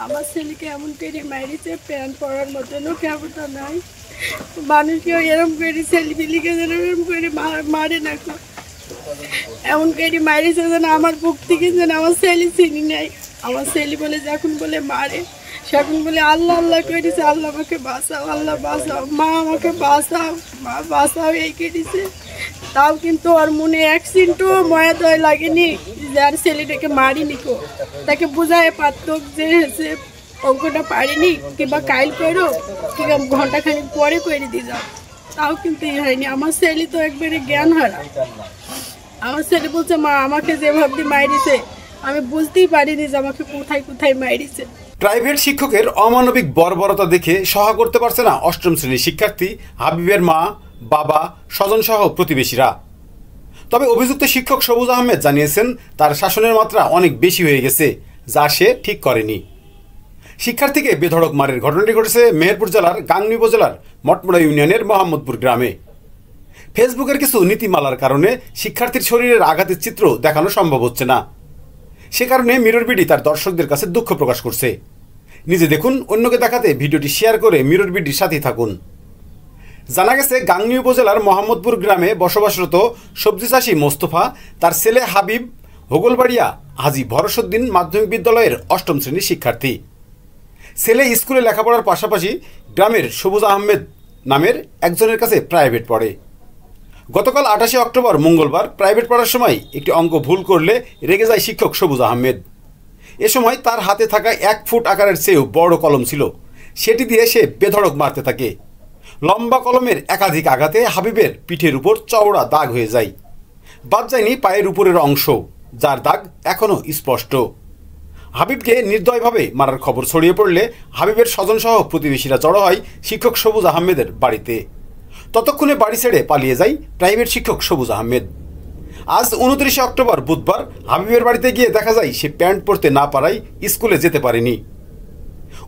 আমার ছেলেকে এমন করে মারিছে, প্যান্ট পরার মতনও ক্ষমতা নাই। মানুষকেও এরম করে ছেলেপিলিকে যেন এরম করে মারে না, এমন করে মারিছে যেন আমার বুক থেকে যেন আমার ছেলে চিনি নাই। আমার ছেলে বলে যখন বলে মারে সেখন বলে আল্লাহ আল্লাহ করেছে, আল্লাহ আমাকে বাঁচাও, আল্লাহ বাঁচাও, মা আমাকে বাঁচাও, মা বাঁচাও, এই করেছে। তাও কিন্তু ওর মনে এক সিনটও ময়া দয় লাগেনি যে আর ছেলেটাকে মারিনি কো। তাকে বোঝায় পারত যে সে অঙ্কটা পারিনি, কিংবা কাইল করো, কিংবা ঘন্টাখানিক পরে করে দিয়ে যাও, তাও কিন্তু হয়নি। আমার ছেলে তো একবারে জ্ঞান হারা। আমার ছেলে বলছে মা আমাকে যেভাবে মারিছে আমি বুঝতেই পারিনি যে আমাকে কোথায় কোথায় মারিছে। প্রাইভেট শিক্ষকের অমানবিক বর্বরতা দেখে সহ্য করতে পারছে না অষ্টম শ্রেণীর শিক্ষার্থী হাবিবের মা, বাবা, স্বজন সহ প্রতিবেশীরা। তবে অভিযুক্ত শিক্ষক সবুজ আহমেদ জানিয়েছেন তার শাসনের মাত্রা অনেক বেশি হয়ে গেছে, যা সে ঠিক করেনি। শিক্ষার্থীকে বেধড়ক মারের ঘটনাটি ঘটেছে মেহেরপুর জেলার গাংনী উপজেলার মটমোড়া ইউনিয়নের মোহাম্মদপুর গ্রামে। ফেসবুকের কিছু নীতিমালার কারণে শিক্ষার্থীর শরীরের আঘাতের চিত্র দেখানো সম্ভব হচ্ছে না। সে কারণে মিরর বিডি তার দর্শকদের কাছে দুঃখ প্রকাশ করছে। নিজে দেখুন, অন্যকে দেখাতে ভিডিওটি শেয়ার করে মিরর বিডির সাথেই থাকুন। জানা গেছে গাংনী উপজেলার মোহাম্মদপুর গ্রামে বসবাসরত সবজি চাষী মোস্তফা তার ছেলে হাবিব হোগলবাড়িয়া হাজী ভরসুদ্দিন মাধ্যমিক বিদ্যালয়ের অষ্টম শ্রেণীর শিক্ষার্থী। ছেলে স্কুলে লেখাপড়ার পাশাপাশি গ্রামের সবুজ আহমেদ নামের একজনের কাছে প্রাইভেট পড়ে। গতকাল 28 অক্টোবর মঙ্গলবার প্রাইভেট পড়ার সময় একটি অঙ্ক ভুল করলে রেগে যায় শিক্ষক সবুজ আহমেদ। এ সময় তার হাতে থাকা 1 ফুট আকারের চেয়েও বড় কলম ছিল, সেটি দিয়ে সে বেধড়ক মারতে থাকে। লম্বা কলমের একাধিক আঘাতে হাবিবের পিঠের উপর চওড়া দাগ হয়ে যায়। বাদ যায়নি পায়ের উপরের অংশ, যার দাগ এখনও স্পষ্ট। হাবিবকে নির্দয়ভাবে মারার খবর ছড়িয়ে পড়লে হাবিবের স্বজনসহ প্রতিবেশীরা জড়ো হয় শিক্ষক সবুজ আহমেদের বাড়িতে। ততক্ষণে বাড়ি ছেড়ে পালিয়ে যায় প্রাইভেট শিক্ষক সবুজ আহমেদ। আজ 29 অক্টোবর বুধবার হাবিবের বাড়িতে গিয়ে দেখা যায় সে প্যান্ট পরতে না পারায় স্কুলে যেতে পারেনি।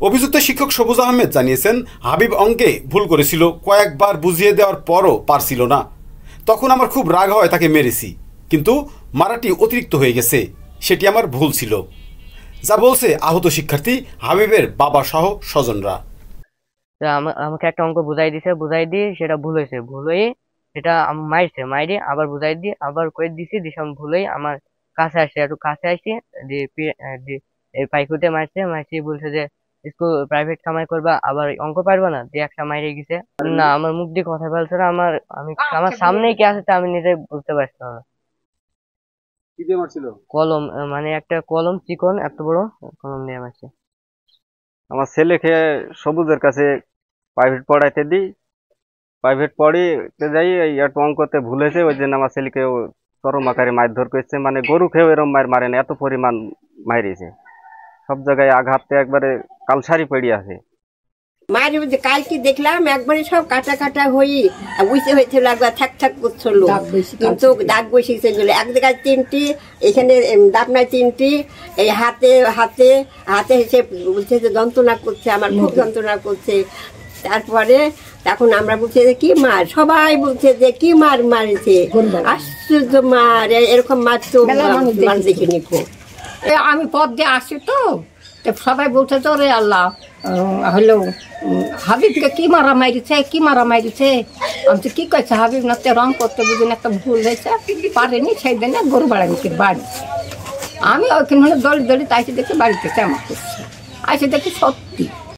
অভিযুক্ত শিক্ষক সবুজ আহমেদ জানিয়েছেন হাবিব অঙ্কে ভুল করেছিল, কয়েকবার বুঝিয়ে দেওয়ার পরও পারছিল না। তখন আমার খুব রাগ হয়, তাকে মেরেছি, কিন্তু মারাটি অতিরিক্ত হয়ে গেছে, সেটি আমার ভুল ছিল, যা বলছে আহত শিক্ষার্থী হাবিবের বাবা সহ স্বজনরা। আমাকে একটা অঙ্ক বুঝাই দিয়ে সেটা ভুল হয়েছে, ভুল হয়ে সেটা মারছে, মাইরে আবার বুঝাই দিয়ে আবার করে দিছি, দিশাম ভুল হয়ে আমার কাছে আসছে, একটু কাছে আসছে পাইকুতে মারছে বলছে যে স্কুল প্রাইভেট কামাই করবা আবার অঙ্ক পারবা না, দিয়ে একটা মাইরে গেছে। না, আমার মুখ দিয়ে কথা বলছে না, আমার সামনেই কে আছে তা আমি নিজে বুঝতে পারছিলাম না। কলম, মানে একটা কলম, চিকন এত বড় কলম দিয়ে মারছে। আমার ছেলেকে সবুজের কাছে প্রাইভেট পড়াইতে দিই, প্রাইভেট পড়িতে যাই, এই একটু অঙ্কতে ভুল হয়েছে, ওই জন্য আমার ছেলেকে চরম আকারে মারধর করছে। মানে গরু খেয়েও এরম মারে না, এত পরিমাণ মারিয়েছে, সব জায়গায় আঘাতে একবারে কালসারি পড়ে আছে। মায়ের কালকে দেখলাম একবারে সব কাটা কাটা হয়ে বুঝতে হয়েছিল, একবার থাক থাক করছিল, কিন্তু দাগ বসেছে গেলে এক জায়গায় 3টি, এখানে দাপনায় 3টি, এই হাতে হাতে হাতে এসে বলছে যে যন্ত্রণা করছে, আমার খুব যন্ত্রণা করছে। তারপরে তখন আমরা বলছি যে কি মার, সবাই বলছে যে কি মার মারেছে, আশ্চর্য মার, এরকম মার তো দেখিনি। আমি পথ দিয়ে আসছি তো সবাই বলছে তো রে আল্লাহ হলো হাবিবকে কি মারা মারিছে। আমি কি কইছে হাবিব না রং করতে বুঝিনি, একটা ভুল হয়েছে, পারেনি, সেই দিনে গরু বাড়ানিকে বাড়ি। আমি ওইখানে হলে দড়ি তাইছে দেখি বাড়িতে কেমন করছে, আইসে দেখি সত্যি